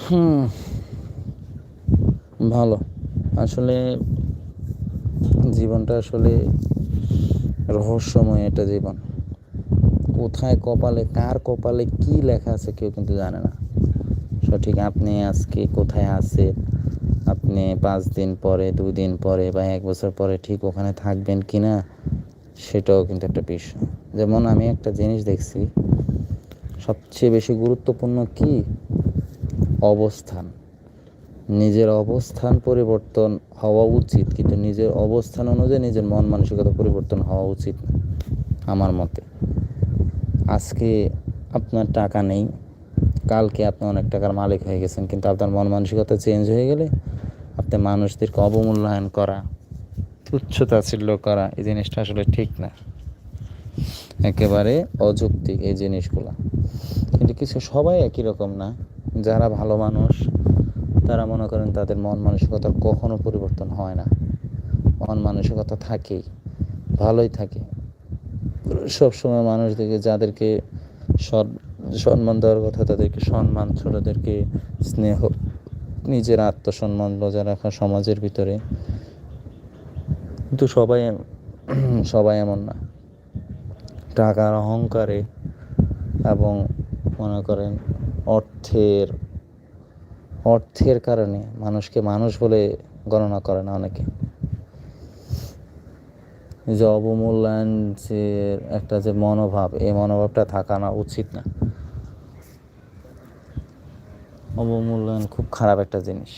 হুম, ভালো। আসলে জীবনটা আসলে রহস্যময় একটা জীবন। কোথায় কপালে, কার কপালে কি লেখা আছে কেউ কিন্তু জানে না। সঠিক আপনি আজকে কোথায় আছেন, আপনি 5 দিন পরে, 2 দিন পরে বা 1 বছর পরে ঠিক ওখানে থাকবেন কি না, সেটাও কিন্তু একটা বিষয়। যেমন আমি একটা জিনিস দেখছি, সবচেয়ে বেশি গুরুত্বপূর্ণ কি, অবস্থান। নিজের অবস্থান পরিবর্তন হওয়া উচিত, কিন্তু নিজের অবস্থান অনুযায়ী নিজের মন মানসিকতা পরিবর্তন হওয়া উচিত না আমার মতে। আজকে আপনার টাকা নেই, কালকে আপনি অনেক টাকার মালিক হয়ে গেছেন, কিন্তু আপনার মন মানসিকতা চেঞ্জ হয়ে গেলে আপনি মানুষদেরকে অবমূল্যায়ন করা, তুচ্ছ-তাচ্ছিল্য করা, এই জিনিসটা আসলে ঠিক না, একেবারে অযৌক্তিক এই জিনিসগুলো। কিন্তু কিছু সবাই একই রকম না। যারা ভালো মানুষ তারা মনে করেন তাদের মন মানসিকতার কখনো পরিবর্তন হয় না, মন মানসিকতা থাকেই, ভালোই থাকে। সবসময় মানুষদেরকে, যাদেরকে সম্মান দেওয়ার কথা তাদেরকে সম্মান, ছোটদেরকে স্নেহ, নিজের আত্মসম্মান বজায় রাখা সমাজের ভিতরে। কিন্তু সবাই এমন না। টাকার অহংকারে এবং মনে করেন অর্থের অর্থের কারণে মানুষকে মানুষ বলে গণনা করে না অনেকে। যে অবমূল্যায়ন, যে একটা যে মনোভাব, এই মনোভাবটা থাকানো উচিত না। অবমূল্যায়ন খুব খারাপ একটা জিনিস।